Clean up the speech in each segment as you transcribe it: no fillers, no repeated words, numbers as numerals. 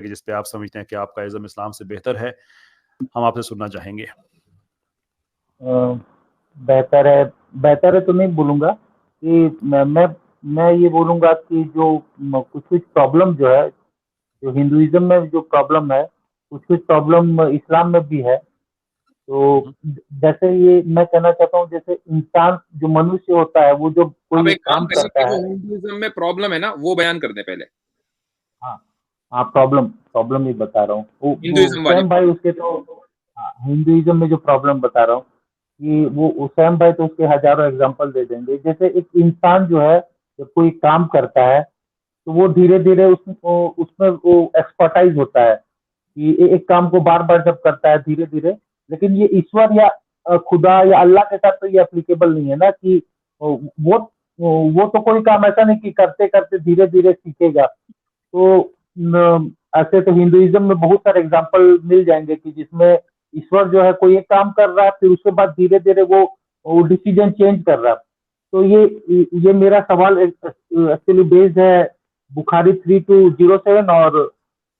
जिस पे आप समझते हैं कि आपका इज़्म इस्लाम से बेहतर है, हम आपसे सुनना चाहेंगे। बेहतर है तो नहीं बोलूँगा कि मैं ये बोलूँगा कि जो कुछ-कुछ प्रॉब्लम जो है, जो हिंदुइज़्म में जो प्रॉब्लम है, कुछ-कुछ प्रॉब्लम इस्लाम में भी है। तो जैसे ये मैं कहना चाहता हूँ, जैसे इंसान जो मनुष्य होता है, वो जो आप कोई एक काम काम करें कि करता जो है। हिंदुइज्म में प्रॉब्लम है ना, वो बयान कर दें पहले। हाँ, हाँ, प्रॉब्लम ही बता रहा हूँ। वो हिंदुइज्म वाली सैम भाई प्रॉब्लम। उसके तो, हाँ, हिंदुइज़्म में जो प्रॉब्लम बता रहा हूँ कि वो सैम भाई तो उसके हज़ारों एग्ज़ाम्पल दे देंगे। जैसे एक इंसान जो है, जब कोई काम करता है, तो वो धीरे-धीरे उसमें वो एक्सपर्टाइज़ होता है कि एक काम को बार-बार जब करता है धीरे-धीरे। लेकिन ये ईश्वर या खुदा या अल्लाह के साथ तो ये एप्लीकेबल नहीं है ना कि वो वो तो कोई काम ऐसा नहीं कि करते-करते धीरे-धीरे सीखेगा। तो ऐसे तो हिंदुइज़्म में बहुत सारे एग्ज़ाम्पल मिल जाएँगे कि जिसमें ईश्वर जो है कोई एक काम कर रहा है, फिर उसके बाद धीरे-धीरे वो डिसीज़न चेंज कर रहा है। तो ये मेरा सवाल एक्चुअली बेस्ड है बुखारी 3207 और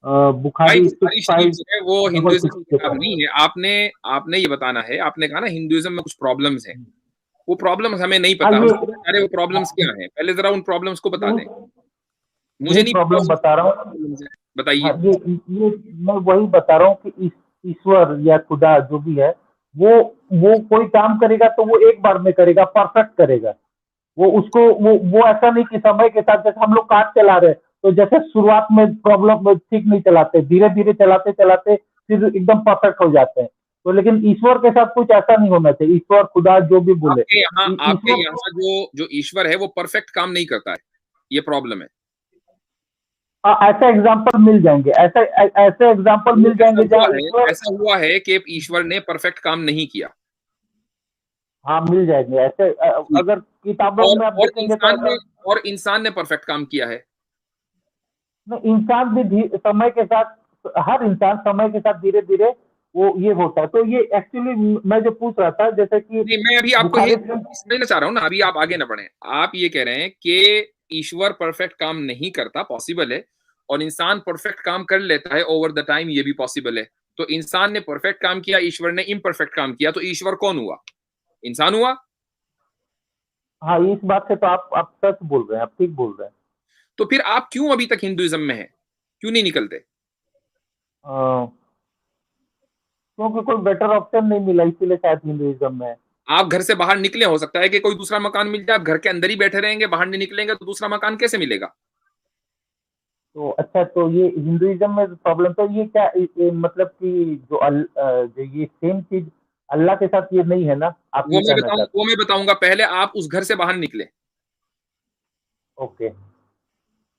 भाई बुखारी बुखारी शरीफ 65 जो है वो डबल हिंदुइज्म 6 की के किताब पास। नहीं है। आपने आपने ये बताना है, आपने कहा ना हिंदुइज्म में कुछ प्रॉब्लम्स हैं। वो प्रॉब्लम्स हमें नहीं हाँ, पता, हम ये समझ पा रहे वो प्रॉब्लम्स क्या हैं। पहले जरा उन प्रॉब्लम्स को बता यही दें। मुझे यही नहीं पता प्रॉब्लम उन बता रहा क्या हूँ। प्रॉब्लम्स हैं, हाँ, बताइए। ये मैं वही बता रहा हूँ कि ईश्वर या खुदा जो भी है, वो वो कोई काम करेगा तो वो एक बार में करेगा, परफेक्ट करेगा। वो ऐसा नहीं कि समय के साथ, जैसे हम लोग कार चला रहे हैं, तो जैसे शुरुआत में प्रॉब्लम में ठीक नहीं चलाते, धीरे-धीरे चलाते-चलाते फिर एकदम परफेक्ट हो जाते हैं। तो लेकिन ईश्वर के साथ कुछ ऐसा नहीं होना चाहिए, ईश्वर, खुदा जो भी बोले। आपके ईश्वर यहाँ जो जो ईश्वर है वो परफेक्ट काम नहीं करता है, ये प्रॉब्लम है। ऐसे एग्ज़ाम्पल मिल जाएँगे, ऐसे एग्ज़ाम्पल तो मिल जाएँगे जहाँ ईश्वर। ऐसा हुआ है कि ईश्वर ने परफेक्ट काम नहीं किया। हाँ, मिल जाएँगे ऐसे, ठीक। अगर किताबों और में आप और देखेंगे तो ऐसा। इंसान ने परफेक्ट काम किया है। नहीं, इंसान भी समय के साथ, हर इंसान समय के साथ धीरे-धीरे वो ये होता है। तो ये एक्चुअली मैं जो पूछ रहा था, जैसे कि नहीं, मैं अभी आपको ये बुखारी समझना चाह रहा हूँ ना, अभी आप आगे ना बढ़े। आप ये कह रहे हैं कि ईश्वर परफेक्ट काम नहीं करता, पॉसिबल है, और इंसान परफेक्ट काम कर लेता है ओवर द टाइम, ये भी पॉसिबल है। तो इंसान ने परफेक्ट काम किया, ईश्वर ने इम्परफेक्ट काम किया, तो ईश्वर कौन हुआ? इंसान हुआ। हाँ, इस बात से तो आप सच बोल रहे हैं, आप ठीक बोल रहे हैं। तो फिर आप क्यों अभी तक हिंदुइज्म में हैं? क्यों नहीं निकलते? अ, क्योंकि कोई बेटर ऑप्शन नहीं मिला, इसीलिए शायद हिंदुइज़्म में है। आप घर से बाहर निकले, हो सकता है कि कोई दूसरा मकान मिल जाए, आप घर के अंदर ही बैठे रहेंगे, बाहर नहीं निकलेंगे तो दूसरा मकान कैसे मिलेगा? तो अच्छा, तो ये हिंदुइज़्म में प्रॉब्लम तो ये क्या, मतलब कि जो ये सेम चीज़ अल्लाह के साथ ये नहीं है ना? आप ये कहना चाहते वो हैं? मैं बताऊंगा, पहले आप उस घर से बाहर निकले। ओके।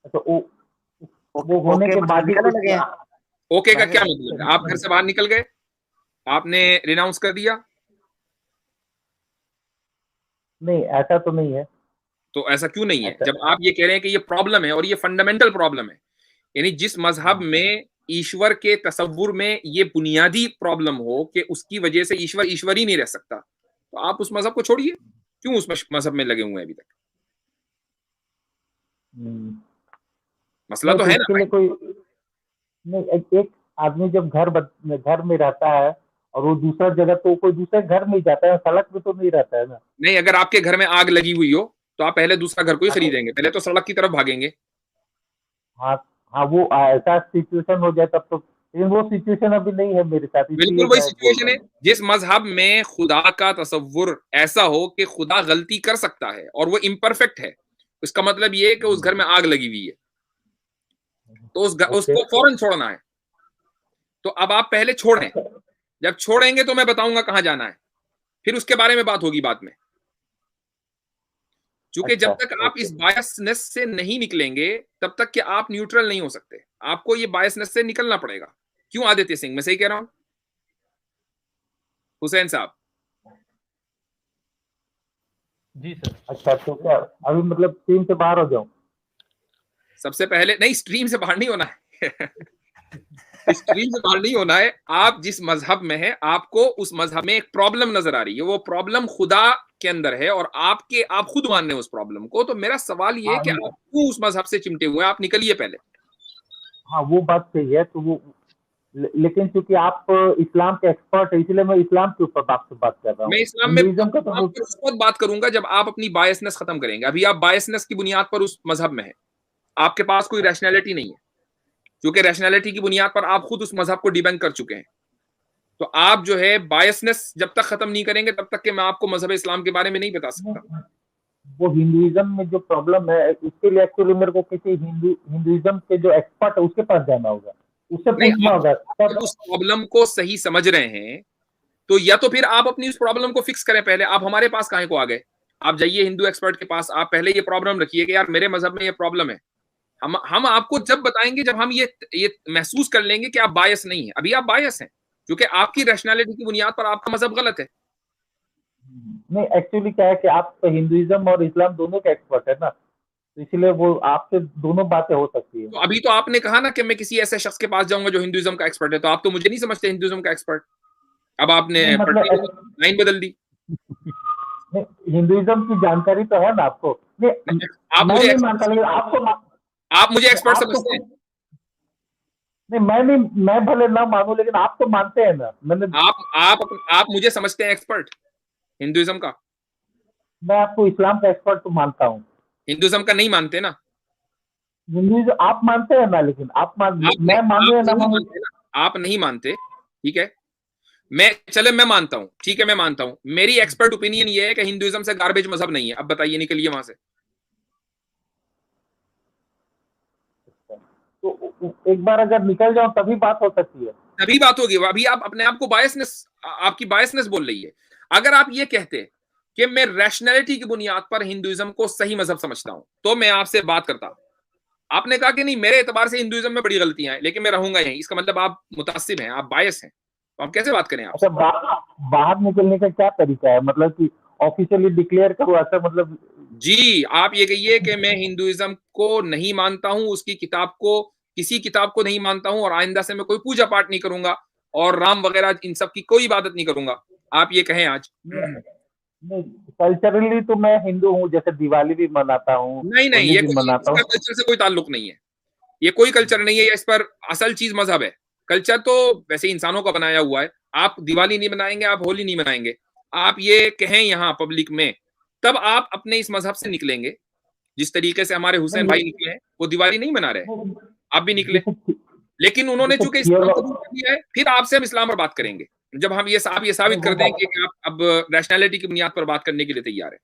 तो ओके, वो होने ओके के मतलब बाद ही निकलने कुछ लगे हैं। ओके का मैंने क्या मतलब है? आप घर से बाहर निकल गए, आपने रिनाउंस कर दिया। नहीं, ऐसा तो नहीं है। तो ऐसा क्यों नहीं है, जब ऐसा आप ये कह रहे हैं कि ये प्रॉब्लम है और ये फंडामेंटल प्रॉब्लम है? यानी जिस मजहब में ईश्वर के तसव्वुर में ये बुनियादी प्रॉब्लम हो कि उसकी वजह से ईश्वर ईश्वर ही नहीं रह सकता, तो आप उस मजहब को छोड़िए। क्यों उस मजहब में लगे हुए हैं अभी तक? हुँ। मसला नहीं, तो तो है ना इसके भाई। लिए कोई नहीं, एक एक आदमी जब घर में रहता है और वो दूसरा जगह, तो कोई दूसरे घर में ही जाता है, सड़क पे तो नहीं रहता है ना। नहीं, अगर आपके घर में आग लगी हुई हो तो आप पहले दूसरा घर को ही हाँ, तो खरीदेंगे, पहले तो सड़क की तरफ भागेंगे। हाँ, हाँ, वो ऐसा सिचुएशन हो जाए तब तो, लेकिन वो सिचुएशन अभी नहीं है मेरे साथ, बिल्कुल इसलिए वही मैं बोल सिचुएशन रहा है। हूँ। जिस मजहब में खुदा का तसव्वुर ऐसा हो कि खुदा गलती कर सकता है और वो इम्परफेक्ट है, इसका मतलब ये है कि उस घर में आग लगी हुई है, तो ओके। उसको फौरन छोड़ना है। तो अब आप पहले छोड़ें, अच्छा, जब छोड़ेंगे तो मैं बताऊंगा कहां जाना है, फिर उसके बारे में बात होगी बाद में। क्योंकि जब अच्छा, तक आप ओके। इस बायसनेस से नहीं निकलेंगे, तब तक कि आप न्यूट्रल नहीं हो सकते। आपको ये बायसनेस से निकलना पड़ेगा। क्यों आदित्य सिंह, मैं सही कह रहा हूं? हुसैन साहब, जी सर। अच्छा, तो क्या अभी मतलब टीम से बाहर हो जाऊँ? सबसे पहले नहीं, स्ट्रीम से बाहर नहीं होना है। स्ट्रीम से बाहर नहीं होना है। आप जिस मजहब में हैं, आपको उस मजहब में एक प्रॉब्लम नजर आ रही है, वो प्रॉब्लम खुदा के अंदर है और आप खुद मान रहे हैं उस प्रॉब्लम को। तो मेरा सवाल ये है हाँ, कि आप क्यों उस मजहब से चिमटे हुए हैं? आप निकलिए पहले। हाँ वो बात सही है, तो वो लेकिन चूंकि आप इस्लाम के एक्सपर्ट है, इसलिए मैं इस्लाम के ऊपर आपसे बात कर रहा हूँ। मैं इस्लाम हिंदुइज्म का तो पर उस वक्त बात करूंगा जब आप अपनी बायसनेस खत्म करेंगे। अभी आप बायसनेस की बुनियाद पर उस मजहब में है, आपके पास कोई रैशनैलिटी नहीं है, क्योंकि रैशनैलिटी की बुनियाद पर आप खुद उस मजहब को डिबंक कर चुके हैं। तो आप जो है बायसनेस जब तक खत्म नहीं करेंगे तब तक कि मैं आपको मजहब इस्लाम के बारे में नहीं बता सकता। वो हिंदुइज्म में जो प्रॉब्लम है, उसके लिए एक्चुअली मेरे को किसी हिंदुइज्म के जो एक्सपर्ट है उसके पास जाना होगा, उससे नहीं, पूछना होगा आप उस प्रॉब्लम को सही समझ रहे हैं तो या तो फिर आप अपनी उस प्रॉब्लम को फिक्स करें पहले। आप हमारे पास काहे को आ गए? आप जाइए हिंदू एक्सपर्ट के पास, आप पहले ये प्रॉब्लम रखिए कि यार मेरे मजहब में ये प्रॉब्लम है। हम आपको जब बताएंगे जब हम ये महसूस कर लेंगे कि आप बायस नहीं है। अभी आप बायस हैं क्योंकि आपकी रैशनैलिटी की बुनियाद पर आपका मजहब गलत है। नहीं, एक्चुअली क्या है कि आप तो हिंदुइज्म और इस्लाम दोनों के एक्सपर्ट है ना, तो इसलिए वो आपसे दोनों बातें हो सकती है। तो अभी तो आपने कहा ना कि मैं किसी ऐसे शख्स के पास जाऊंगा जो हिंदुइज्म का एक्सपर्ट है, तो आप तो मुझे नहीं समझते हिंदुइज्म का एक्सपर्ट। अब आपने नहीं, मतलब लाइन बदल दी। नहीं, हिंदुइज्म की जानकारी तो है ना आपको। नहीं, आप मैं मुझे नहीं मानता, लेकिन आप मुझे एक्सपर्ट आप समझते हैं। नहीं, मैं भले ना मानूं, लेकिन आप तो मानते हैं ना। मैंने आप मुझे समझते हैं एक्सपर्ट हिंदुइज्म का? मैं आपको इस्लाम का एक्सपर्ट तो मानता हूँ, हिंदुइज्म का नहीं मानते ना? हिंदुइज्म आप मानते हैं ना, लेकिन मैं मानूं या ना मानूं। आप नहीं मानते, ठीक है। मैं मानता हूं, ठीक है, मैं मानता हूं। मेरी एक्सपर्ट ओपिनियन ये है कि हिंदुइज्म से गार्बेज मजहब नहीं है। अब बताइए, निकलिए वहां से। तो एक बार अगर निकल जाओ तभी बात हो सकती है। तभी बात होगी। अभी आप अपने आप को बायसनेस, आपकी बायसनेस बोल रही है। अगर आप ये कहते कि मैं रैशनैलिटी की बुनियाद पर हिंदुइज्म को सही मजहब समझता हूं तो मैं आपसे बात करता। आपने कहा कि नहीं, मेरे एतबार से हिंदुइज्म में बड़ी गलतियां हैं, लेकिन मैं रहूंगा यहीं। इसका मतलब आप मुतासिब हैं, आप बायस हैं। तो हम कैसे बात करें अच्छा, आपसे? बाहर निकलने का क्या तरीका है, मतलब कि ऑफिशियली डिक्लेयर करो ऐसा, मतलब? जी, आप ये कहिए कि मैं हिंदुइज्म को नहीं मानता हूं, उसकी किताब को, किसी किताब को नहीं मानता हूं, और आइंदा से मैं कोई पूजा पाठ नहीं करूंगा और राम वगैरह इन सब की कोई इबादत नहीं करूंगा। आप ये कहें आज। नहीं, कल्चरली तो मैं हिंदू हूँ, जैसे दिवाली भी मनाता हूँ, नहीं नहीं, होली ये भी कोई, मनाता इसका हूँ। कल्चर से कोई ताल्लुक नहीं है। ये कोई कल्चर नहीं है, इस पर असल चीज मजहब है। कल्चर तो वैसे इंसानों का बनाया हुआ है। आप दिवाली नहीं मनाएंगे, आप होली नहीं मनाएंगे, आप ये कहें यहाँ पब्लिक में, तब आप अपने इस मजहब से निकलेंगे। जिस तरीके से हमारे हुसैन नहीं, भाई निकले हैं, वो दिवाली नहीं मना रहे, नहीं, आप भी निकले। जैसे लेकिन उन्होंने जैसे चूंकि इस्लाम कबूल कर लिया है, फिर आपसे हम इस्लाम पर बात करेंगे जब हम आप ये साबित कर दें कि आप अब रैशनैलिटी की बुनियाद पर बात करने के लिए तैयार है।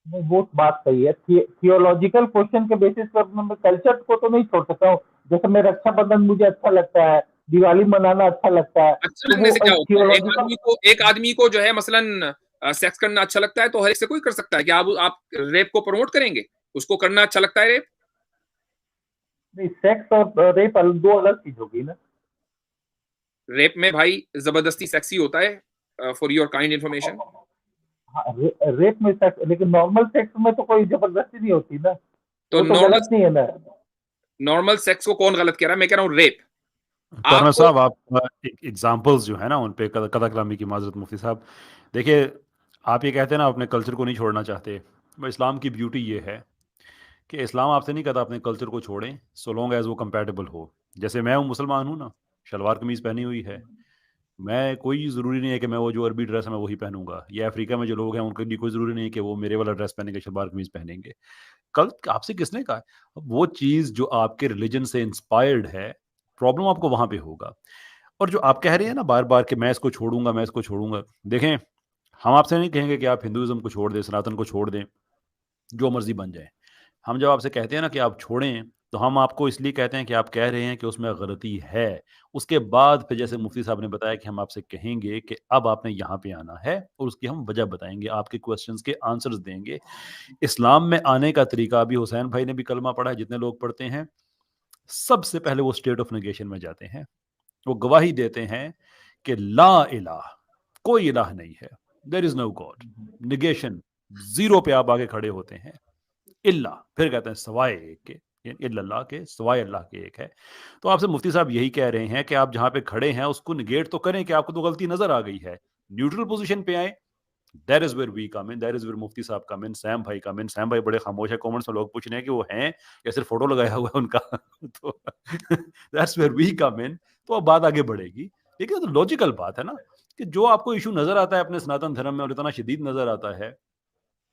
नहीं, वो बात सही है। थियोलॉजिकल क्वेश्चन के बेसिस पर मैं कल्चर को तो नहीं छोड़ सकता हूँ। जैसे मैं रक्षाबंधन मुझे अच्छा लगता है, दिवाली मनाना अच्छा लगता है, अच्छा तो लगने वो से क्या होता है? थियोलॉजिकल। एक आदमी को जो है मसलन सेक्स करना अच्छा लगता है तो हर एक से कोई कर सकता है। क्या आप रेप को प्रमोट करेंगे? उसको करना अच्छा लगता है रेप? नहीं, सेक्स और रेप दो अलग चीज होगी ना। रेप में भाई जबरदस्ती सेक्स ही होता है, फॉर योर काइंड इन्फॉर्मेशन। हाँ, रेप में सेक्स, लेकिन नॉर्मल सेक्स में तो कोई जबरदस्ती नहीं होती ना, तो वो तो गलत नहीं है ना। नॉर्मल सेक्स को कौन गलत कह रहा है? मैं कह रहा हूँ रेप। कॉर्नर आपको साहब, आप एग्जाम्पल्स जो है ना उन पे कदर कलामी की माजरत मुफ्ती साहब। देखिए, आप ये कहते हैं ना अपने कल्चर को नहीं छोड़ना चाहते। भाई, इस्लाम की ब्यूटी ये है कि इस्लाम आपसे नहीं कहता अपने कल्चर को छोड़ें, सो लॉन्ग एज वो कंपैटिबल हो। जैसे मैं हूँ, मुसलमान हूँ ना, शलवार कमीज़ पहनी हुई है। मैं, कोई ज़रूरी नहीं है कि मैं वो जो अरबी ड्रेस है मैं वही पहनूंगा, या अफ्रीका में जो लोग हैं उनके लिए कोई ज़रूरी नहीं है कि वो मेरे वाला ड्रेस पहनेंगे, शलवार कमीज़ पहनेंगे। कल आपसे किसने कहा? अब वो चीज़ जो आपके रिलीजन से इंस्पायर्ड है, प्रॉब्लम आपको वहाँ पे होगा। और जो आप कह रहे हैं ना बार-बार कि मैं इसको छोड़ूँगा, मैं इसको छोड़ूँगा। देखें, हम आपसे नहीं कहेंगे कि आप हिंदुइज़्म को छोड़ दें, सनातन को छोड़ दें, जो मर्ज़ी बन जाएँ। हम जब आपसे कहते हैं ना कि आप छोड़ें, तो हम आपको इसलिए कहते हैं कि आप कह रहे हैं कि उसमें गलती है। उसके बाद फिर जैसे मुफ्ती साहब ने बताया कि हम आपसे कहेंगे कि अब आपने यहाँ पे आना है और उसकी हम वजह बताएँगे, आपके क्वेश्चंस के आंसर्स देंगे। इस्लाम में आने का तरीका, अभी हुसैन भाई ने भी कलमा पढ़ा है, जितने लोग पढ़ते हैं, सबसे पहले वो स्टेट ऑफ नेगेशन में जाते हैं। वो गवाही देते हैं कि ला इलाह, कोई इलाह नहीं है, there is no God. Negation, zero पे आप आगे खड़े होते हैं। इल्ला, फिर कहते हैं सवाए एक के, इल्लल्लाह के, सवाए अल्लाह के एक है। तो आपसे मुफ्ती साहब यही कह रहे हैं कि आप जहां पे खड़े हैं उसको निगेट तो करें कि आपको तो गलती नजर आ गई है, न्यूट्रल पोजीशन पे आए that is where we come in, that is where मुफ्ती साहब कम इन, सैम भाई कम इन। सैम भाई बड़े खामोश है, कमेंट्स में लोग पूछ रहे हैं कि वो हैं या सिर्फ फोटो लगाया हुआ है उनका तो दैट्स वेयर वी कम इन। तो अब बात आगे बढ़ेगी, लेकिन तो लॉजिकल बात है ना कि जो आपको इशू नजर आता है अपने सनातन धर्म में और इतना शदीद नजर आता है,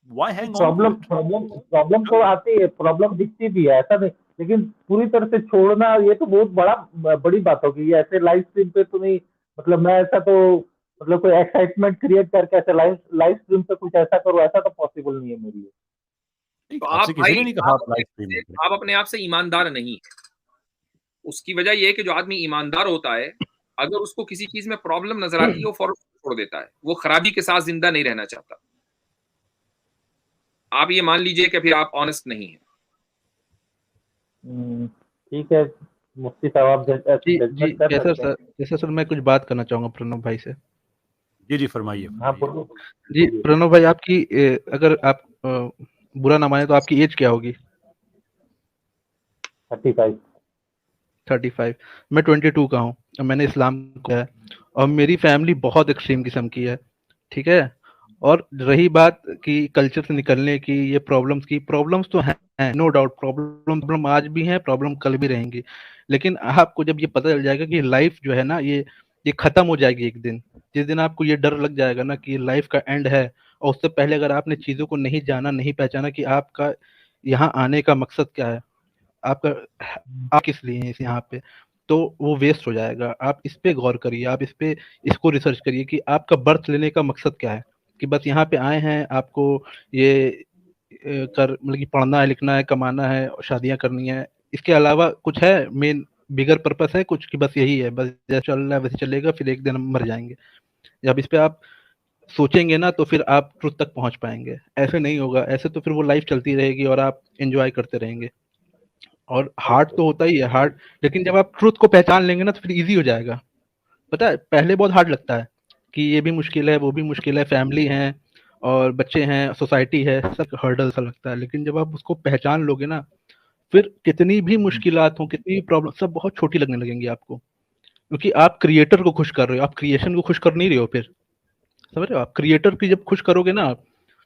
why hang on to problem it? Problem problem तो आती है, प्रॉब्लम दिखती भी है, ऐसा नहीं, लेकिन पूरी तरह से छोड़ना ये तो बहुत बड़ी बात होगी। ये ऐसे लाइव स्ट्रीम पे तो नहीं, मतलब मैं ऐसा तो, मतलब कोई एक्साइटमेंट क्रिएट करके ऐसे लाइव लाइव स्ट्रीम पे कुछ ऐसा करो, ऐसा तो पॉसिबल नहीं है मेरे लिए। तो आप आपसे किसी भाई ने नहीं कहा आप लाइव स्ट्रीम में करें। आप अपने आप से ईमानदार नहीं है। उसकी वजह ये है कि जो आदमी ईमानदार होता है, अगर उसको किसी चीज में प्रॉब्लम नजर आती है वो फौरन छोड़ देता है, वो खराबी के साथ जिंदा नहीं रहना चाहता। आप ये मान लीजिए कि फिर आप ऑनेस्ट नहीं है। ठीक है, मुफ्ती साहब आप जी जजमेंट कर कैसर सकते हैं। सर, कैसर सर मैं कुछ बात करना चाहूंगा प्रणव भाई से। जी जी फरमाइए हाँ फरमाइए। बोलो। जी बोलिए। प्रणव भाई, आपकी अगर आप बुरा ना माने तो आपकी एज क्या होगी? 35। 35। मैं 22 का हूँ और मैंने इस्लाम को है, और मेरी फैमिली बहुत एक्सट्रीम किस्म की है, ठीक है। और रही बात कि कल्चर से निकलने की, ये प्रॉब्लम्स तो हैं, नो डाउट, प्रॉब्लम आज भी हैं, प्रॉब्लम कल भी रहेंगी। लेकिन आपको जब ये पता चल जाएगा कि लाइफ जो है ना, ये खत्म हो जाएगी एक दिन, जिस दिन आपको ये डर लग जाएगा ना कि लाइफ का एंड है, और उससे पहले अगर आपने चीजों को नहीं जाना, नहीं पहचाना कि आपका यहाँ आने का मकसद क्या है, आपका आप किस लिए हैं इस यहाँ पे, तो वो वेस्ट हो जाएगा। आप इस पे गौर करिए, आप इसको रिसर्च करिए कि आपका बर्थ लेने का मकसद क्या है। कि बस यहाँ पे आए हैं आपको ये मतलब कि पढ़ना है, लिखना है, कमाना है, शादियां करनी है, इसके अलावा कुछ है मेन बिगर पर्पस है कुछ, कि बस यही है, बस जैसे चल रहा है वैसे चलेगा, फिर एक दिन हम मर जाएंगे। जब इस पे आप सोचेंगे ना तो फिर आप ट्रुथ तक पहुंच पाएंगे। ऐसे नहीं होगा, ऐसे तो फिर वो लाइफ चलती रहेगी और आप एंजॉय करते रहेंगे। और हार्ड तो होता ही है हार्ड, लेकिन जब आप ट्रुथ को पहचान लेंगे ना तो फिर इजी हो जाएगा। पता है पहले बहुत हार्ड लगता है कि ये भी मुश्किल है, वो भी मुश्किल है, फैमिली है और बच्चे हैं, सोसाइटी है, सब हर्डल सा लगता है। लेकिन जब आप उसको पहचान लोगे ना, फिर कितनी भी मुश्किलात हो, कितनी भी प्रॉब्लम, सब बहुत छोटी लगने लगेंगी आपको, क्योंकि आप क्रिएटर को खुश कर रहे हो, आप क्रिएशन को खुश कर नहीं रहे हो। फिर समझ रहे हो, आप क्रिएटर की जब खुश करोगे ना आप,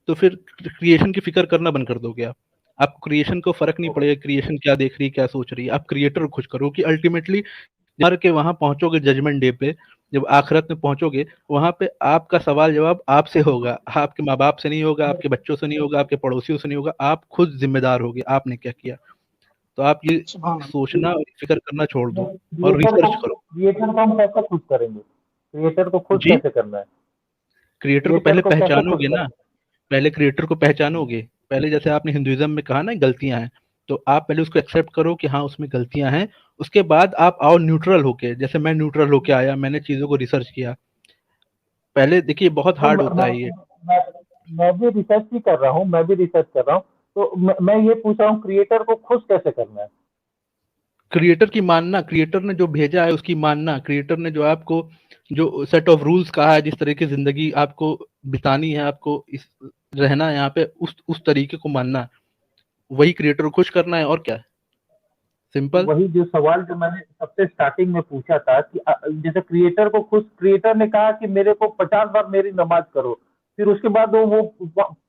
तो फिर क्रिएशन की फिक्र करना बंद कर दोगे आप। आपको क्रिएशन को फर्क नहीं पड़ेगा क्रिएशन क्या देख रही है, क्या सोच रही है, आप क्रिएटर को खुश करो। कि अल्टीमेटली मर के वहां पहुंचोगे जजमेंट डे पे, जब आखिरत में पहुंचोगे, वहां पे आपका सवाल जवाब आपसे होगा, आपके माँ बाप से नहीं होगा, आपके बच्चों से नहीं होगा, आपके पड़ोसियों से नहीं होगा, आप खुद जिम्मेदार होगे आपने क्या किया। तो आप ये सोचना और फिक्र करना छोड़ दो और रिसर्च करो। क्रिएटर को हम कैसे खुश करेंगे? क्रिएटर को खुश जी, कैसे करना है? क्रिएटर को क्रिएटर पहले को कैसे खुश पहचानोगे करना ना, है? पहले क्रिएटर को पहचानोगे। पहले जैसे आपने हिंदुइज्म में कहा ना गलतियां हैं, तो आप पहले उसको एक्सेप्ट करो कि हाँ उसमें गलतियां हैं। उसके बाद आप आओ न्यूट्रल होके, जैसे मैं न्यूट्रल होके आया, मैंने चीजों को रिसर्च किया। पहले देखिए बहुत नहीं, हार्ड होता है ये। मैं मैं भी रिसर्च ही कर रहा हूँ, मैं भी रिसर्च कर रहा हूँ। तो मैं ये पूछ रहा हूँ, क्रिएटर को खुश कैसे करना है? क्रिएटर की मानना, क्रिएटर ने जो भेजा है उसकी मानना, क्रिएटर ने जो आपको जो सेट ऑफ रूल्स कहा है, जिस तरह की जिंदगी आपको बितानी है, आपको इस रहना है यहाँ पे, उस तरीके को मानना, वही क्रिएटर को खुश करना है। और क्या है, तो सिंपल। वही जो सवाल जो मैंने सबसे स्टार्टिंग में पूछा था कि जैसे क्रिएटर को खुश, क्रिएटर ने कहा कि मेरे को 50 बार मेरी नमाज करो, फिर उसके बाद वो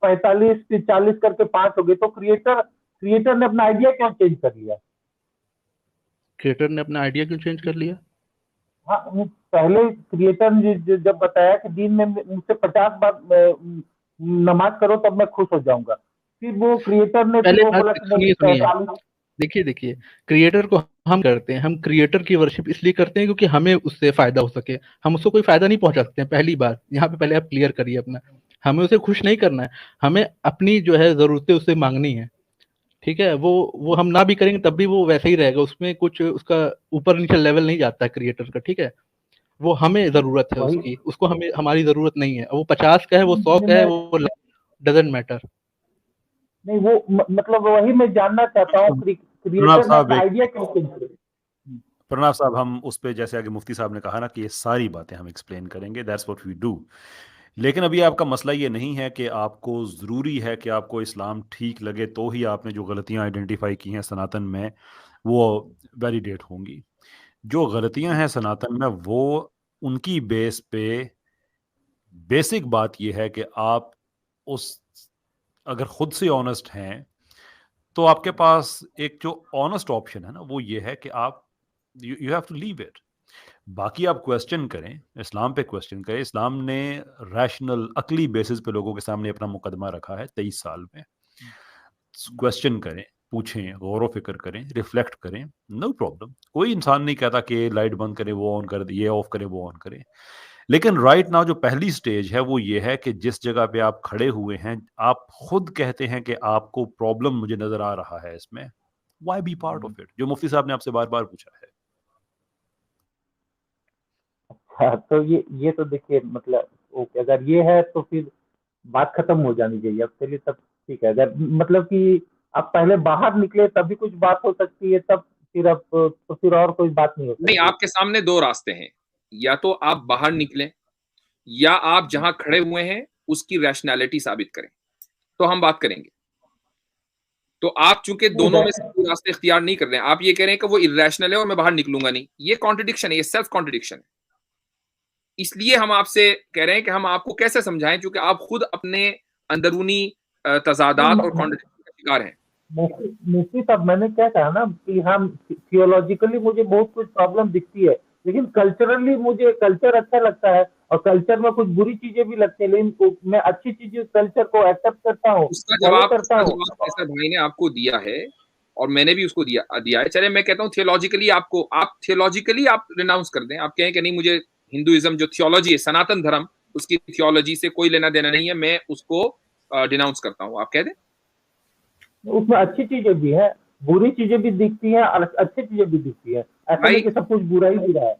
45 फिर 40 करके 5 हो गए, तो क्रिएटर क्रिएटर ने अपना आइडिया क्यों चेंज कर लिया? क्रिएटर ने अपना आइडिया क्यों चेंज कर लिया? हाँ, वो पहले क्रिएटर ने जब बताया कि दिन में मुझसे 50 बार नमाज करो तब मैं खुश हो जाऊंगा, फिर वो क्रिएटर ने फिर पहले वो बात बोला कि नहीं सुनिए सुनिए, 45। देखिए क्रिएटर को हम करते हैं, हम क्रिएटर की वर्शिप इसलिए करते हैं क्योंकि हमें उससे फायदा हो सके। हम उसको कोई फायदा नहीं पहुंचा सकते हैं, पहली बात यहाँ पे पहले आप क्लियर करिए अपना। हमें उसे खुश नहीं करना है, हमें अपनी जो है जरूरतें उससे मांगनी है, ठीक है। वो हम ना भी करेंगे तब भी वो वैसे ही रहेगा, उसमें कुछ उसका ऊपर नीचे लेवल नहीं जाता है क्रिएटर का, ठीक है। वो हमें जरूरत है वही उसकी, उसको हमें हमारी जरूरत नहीं है। वो 50 का है, वो 100 नहीं का है, मैं वो डजेंट मैटर। नहीं वो मतलब वही मैं जानना चाहता हूँ, प्रणब क्रिएटर ने साहब अपना एक आइडिया क्यों चेंज किया? प्रणब साहब हम उस पे जैसे आगे मुफ्ती साहब ने कहा ना कि ये सारी बातें हम एक्सप्लेन करेंगे, दैट्स व्हाट वी डू। लेकिन अभी आपका मसला ये नहीं है कि आपको ज़रूरी है कि आपको इस्लाम ठीक लगे तो ही आपने जो गलतियां आइडेंटिफाई की हैं सनातन में वो वैलिडेट होंगी। जो गलतियां हैं सनातन में वो उनकी बेस पे बेसिक बात ये है कि आप उस अगर खुद से ऑनेस्ट हैं तो आपके पास एक जो ऑनेस्ट ऑप्शन है ना वो ये है कि आप you have to leave it. बाकी आप क्वेश्चन करें, इस्लाम पे क्वेश्चन करें। इस्लाम ने रैशनल अकली बेसिस पे लोगों के सामने अपना मुकदमा रखा है 23 साल में। क्वेश्चन करें, पूछें, गौर फिक्र करें, रिफ्लेक्ट करें, नो प्रॉब्लम। कोई इंसान नहीं कहता कि लाइट बंद करें, वो ऑन कर दे, ये ऑफ करें, वो ऑन करें। लेकिन राइट नाउ जो पहली स्टेज है वो ये है कि जिस जगह पे आप खड़े हुए हैं, आप खुद कहते हैं कि आपको प्रॉब्लम मुझे नजर आ रहा है इसमें, why be part of it, जो मुफ्ती साहब ने आपसे बार बार पूछा है। हाँ, तो ये तो देखिए मतलब ओके, अगर ये है तो फिर बात खत्म हो जानी चाहिए। अब चलिए तब ठीक है, अगर मतलब कि आप पहले बाहर निकले तभी कुछ बात हो सकती है, तब फिर अब तो फिर और कोई बात नहीं हो नहीं, सकती। आपके सामने दो रास्ते हैं, या तो आप बाहर निकलें या आप जहां खड़े हुए हैं उसकी रैशनैलिटी साबित करें, तो हम बात करेंगे। तो आप चूंकि नहीं दोनों में से कोई रास्ते इख्तियार नहीं कर रहे हैं, आप ये कह रहे हैं कि वो इर्रेशनल है और मैं बाहर निकलूंगा नहीं, ये कॉन्ट्रडिक्शन है, ये सेल्फ कॉन्ट्रडिक्शन है। इसलिए हम आपसे कह रहे हैं कि हम आपको कैसे समझाएं, क्योंकि आप खुद अपने अंदरूनी तजादात और कॉन्ट्रडिक्शन का शिकार हैं। मुफ्ती साहब, मैंने क्या कहा ना कि हम थियोलॉजिकली मुझे बहुत कुछ प्रॉब्लम दिखती है, लेकिन कल्चरली मुझे कल्चर अच्छा लगता है, और कल्चर में कुछ बुरी चीजें भी लगती है, लेकिन मैं अच्छी चीजें कल्चर को एक्सेप्ट करता हूँ, फॉलो करता उसका हूँ। जवाब कैसर भाई ने आपको दिया है और मैंने भी उसको दिया दिया है। चले मैं कहता हूँ थियोलॉजिकली आप रिनाउंस कर दें, आप कहें कि नहीं, मुझे हिंदुइज्म जो थियोलॉजी है, सनातन धर्म, उसकी थियोलॉजी से कोई लेना देना नहीं है, मैं उसको डिनाउंस करता हूँ, आप कह दें। उसमें अच्छी चीजें भी है, बुरी चीजें भी दिखती हैं और अच्छी चीजें भी दिखती है, ऐसा भाई नहीं कि सब कुछ बुरा ही बुरा है।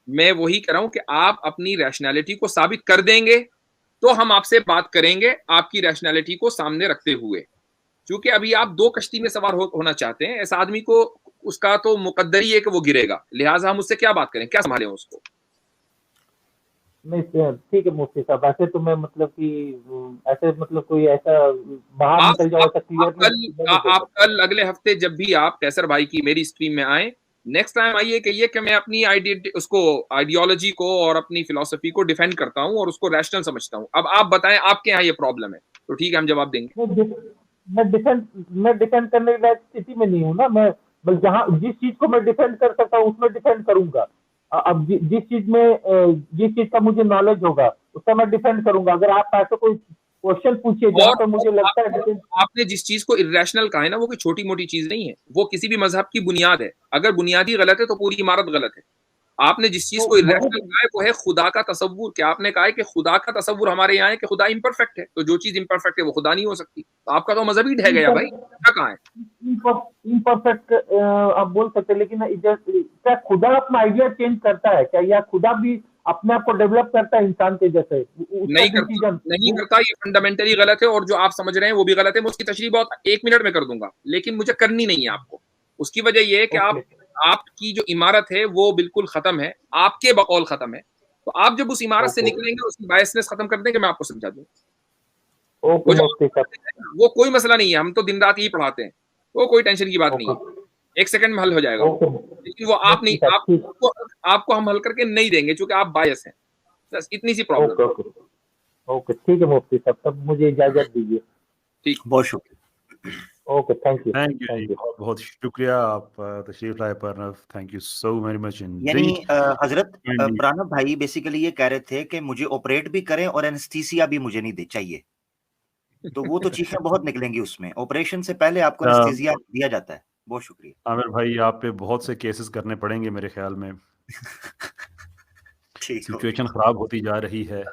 मैं वही कह रहा हूं कि आप अपनी रैशनैलिटी को साबित कर देंगे तो हम आपसे बात करेंगे आपकी रैशनैलिटी को सामने रखते हुए। क्योंकि अभी आप दो कश्ती में सवार होना चाहते हैं, ऐसा आदमी को उसका तो मुकद्दर ही है कि वो गिरेगा, लिहाजा हम उससे क्या बात करें, क्या संभालें उसको। नहीं ठीक है मुफ्ती साहब, ऐसे तो मैं मतलब कि ऐसे मतलब कोई ऐसा बाहर आप निकल जाओ, ऐसा आप क्लियरली कल नहीं दे आप सकता। कल अगले हफ्ते जब भी आप कैसर भाई की मेरी स्ट्रीम में आए, नेक्स्ट टाइम आइए, कहिए कि मैं अपनी आइडियोलॉजी को और अपनी फिलोसफी को डिफेंड करता हूं और उसको रैशनल समझता हूं। अब आप बताएं आपके यहाँ ये प्रॉब्लम है, तो ठीक है हम जवाब देंगे। मैं डिफेंड करने की लायक स्थिति में नहीं हूँ ना। मैं बस जहाँ जिस चीज को मैं डिफेंड कर सकता हूँ उसमें डिफेंड करूंगा। अब जिस चीज का मुझे नॉलेज होगा उसका मैं डिफेंड करूंगा। अगर आप ऐसा कोई क्वेश्चन पूछिए जहाँ और पे मुझे लगता है आपने जिस चीज को इरेशनल कहा है ना, वो कोई छोटी मोटी चीज नहीं है, वो किसी भी मजहब की बुनियाद है। अगर बुनियादी गलत है तो पूरी इमारत गलत है। आपने जिस चीज तो को इरेशनल वही कहा है वो है खुदा का तसव्वुर। क्या आपने कहा है कि खुदा का तसव्वुर हमारे यहाँ है कि खुदा इम्परफेक्ट है, तो जो चीज इम्परफेक्ट है वो खुदा नहीं हो सकती। तो आपका तो मजहब ही ढह गया भाई, क्या कहा है। इम्परफेक्ट आप बोल सकते हैं, लेकिन क्या खुदा अपना आइडिया चेंज करता है क्या, या खुदा भी अपने आप को डेवलप करता है इंसान के जैसे? उसका नहीं करता, डिसीजन नहीं करता, ये फंडामेंटली गलत है, और जो आप समझ रहे हैं वो भी गलत है। मैं उसकी तशरीह बहुत 1 मिनट में कर दूंगा, लेकिन मुझे करनी नहीं है आपको। उसकी वजह यह है कि ओके आपकी जो इमारत है वो बिल्कुल खत्म है, आपके बकौल खत्म है। तो आप जब उस इमारत से ओके निकलेंगे, उसकी बायसनेस खत्म कर देंगे, मैं आपको समझा दूँ। ओके वो जो मुफ्ती साहब। वो कोई मसला नहीं है, हम तो दिन रात यही पढ़ाते हैं, वो कोई टेंशन की बात नहीं ओके है, 1 सेकंड में हल हो जाएगा वो। ओके लेकिन वो आप नहीं, मुफ्ती साहब ठीक। आपको हम हल करके नहीं देंगे, क्योंकि आप बायस हैं। बस इतनी सी प्रॉब्लम ओके है। ओके ओके ठीक है मुफ्ती साहब, तब मुझे इजाजत दीजिए। ठीक। बहुत शुक्रिया। Okay thank you thank you जी, थैंक यू। बहुत बहुत शुक्रिया आप तशरीफ लाए पर। Thank you so very much यानी इंडीड। हजरत प्रणब भाई बेसिकली ये कह रहे थे कि मुझे ऑपरेट भी करें और एनेस्थीसिया भी मुझे नहीं दे चाहिए, तो वो तो चीखें बहुत निकलेंगी उसमें। ऑपरेशन से पहले आपको एनेस्थीसिया दिया जाता है। बहुत शुक्रिया आमिर भाई, आप पे बहुत से केसेस करने पड़ेंगे मेरे ख्याल में। ठीक हो सिचुएशन खराब होती जा रही है।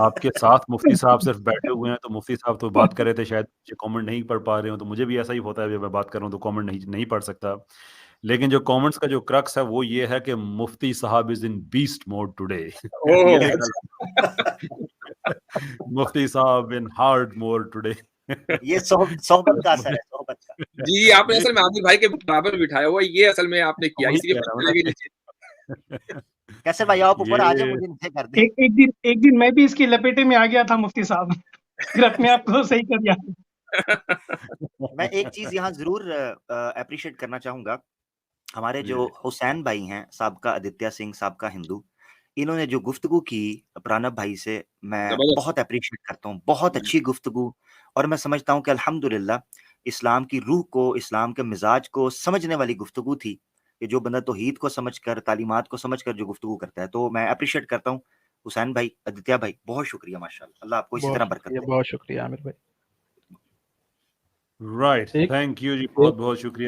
आपके साथ मुफ्ती साहब सिर्फ बैठे हुए हैं, तो मुफ्ती साहब तो बात कर रहे थे, शायद कमेंट नहीं पढ़ पा रहे हो, तो मुझे भी ऐसा ही होता है, जब मैं बात कर रहा हूँ तो कमेंट नहीं पढ़ सकता। लेकिन जो कमेंट्स का जो क्रक्स है वो ये है कि मुफ्ती साहब is in beast mode today. ये ओह निकल मुफ्ती साहब इन हार्ड मोड टुडे। ये सोहबत का असर है, सोहबत का। जी, आपने असल में आमिर भाई के बराबर बिठाया हुआ, ये असल में आपने किया, वही इसलिए कह पता रहा हूँ लगे ना नीचे। कैसे भाई आप ऊपर आ जाए, ये मुझे नीचे कर दे। एक दिन मैं भी इसकी लपेटे में आ गया था मुफ्ती साहब, फिर अपने आप को सही कर दिया। मैं एक चीज यहाँ जरूर अप्रिशिएट करना चाहूंगा। हमारे जो जी। हुसैन भाई हैं, साबका आदित्य सिंह, साबका हिंदू, इन्होंने जो गुफ्तगू की प्रणब भाई से, मैं जबरदस्त। बहुत अप्रिशिएट करता हूँ, बहुत अच्छी गुफ्तगू। और मैं समझता हूँ कि अल्हम्दुलिल्लाह इस्लाम की रूह को, इस्लाम के मिजाज को समझने वाली गुफ्तगू थी, कि जो बंदा तौहीद को समझकर, तालीमात को समझकर जो गुफ्तगू करता है। तो मैं अप्रिशिएट करता हूँ हुसैन भाई, आदित्य भाई, बहुत शुक्रिया, माशाल्लाह। अल्लाह आपको इसी तरह बरकत दे। बहुत शुक्रिया आमिर भाई। राइट, एक थैंक यू जी, एक बहुत बहुत शुक्रिया।